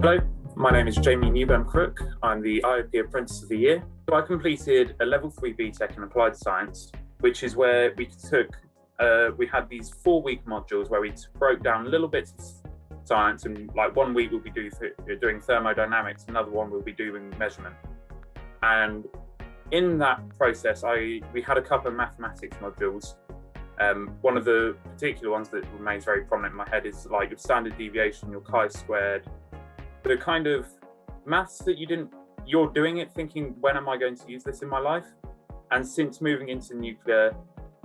Hello, my name is Jamie Mewburn-Crook. I'm the IOP Apprentice of the Year. So I completed a level 3 BTEC in Applied Science, which is where we had these 4-week modules where we broke down little bits of science, and like 1 week we'll be doing thermodynamics, another one we'll be doing measurement. And in that process, we had a couple of mathematics modules. One of the particular ones that remains very prominent in my head is like your standard deviation, your chi-squared, the kind of maths that you're doing it thinking, when am I going to use this in my life? And since moving into nuclear,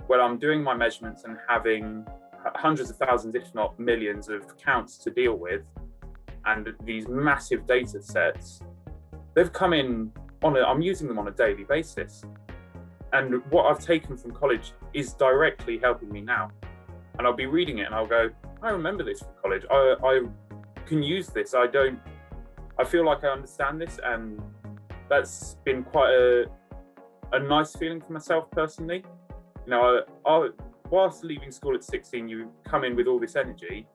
when I'm doing my measurements and having hundreds of thousands, if not millions of counts to deal with, and these massive data sets, they've come in I'm using them on a daily basis. And what I've taken from college is directly helping me now. And I'll be reading it and I'll go, I remember this from college. I can use this. I feel like I understand this, and that's been quite a nice feeling for myself personally. You know, whilst leaving school at 16, you come in with all this energy.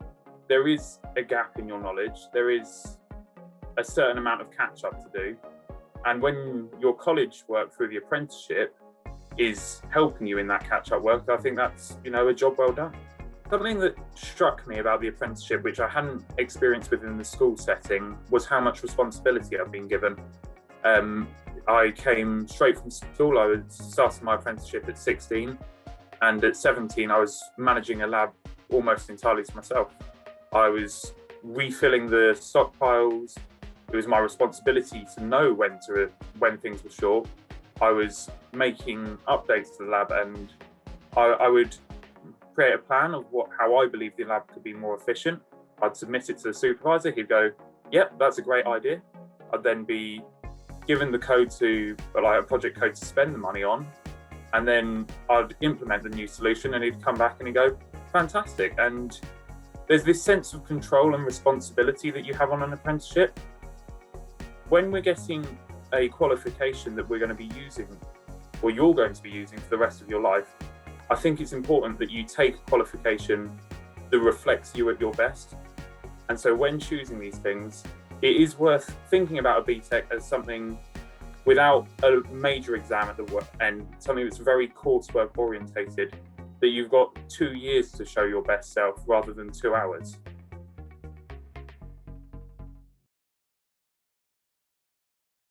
There is a gap in your knowledge. There is a certain amount of catch up to do. And when your college work through the apprenticeship is helping you in that catch up work, I think that's, a job well done. Something that struck me about the apprenticeship, which I hadn't experienced within the school setting, was how much responsibility I've been given. I came straight from school. I started my apprenticeship at 16, and at 17 I was managing a lab almost entirely to myself. I was refilling the stockpiles. It was my responsibility to know when things were short. I was making updates to the lab, and I would create a plan of how I believe the lab could be more efficient. I'd submit it to the supervisor. He'd go, yep, that's a great idea. I'd then be given the code a project code to spend the money on, and then I'd implement the new solution, and he'd come back and he'd go, fantastic. And there's this sense of control and responsibility that you have on an apprenticeship. When we're getting a qualification that we're going to be using, or you're going to be using for the rest of your life, I think it's important that you take a qualification that reflects you at your best. And so when choosing these things, it is worth thinking about a BTEC as something without a major exam at the end, something that's very coursework orientated, that you've got 2 years to show your best self rather than 2 hours.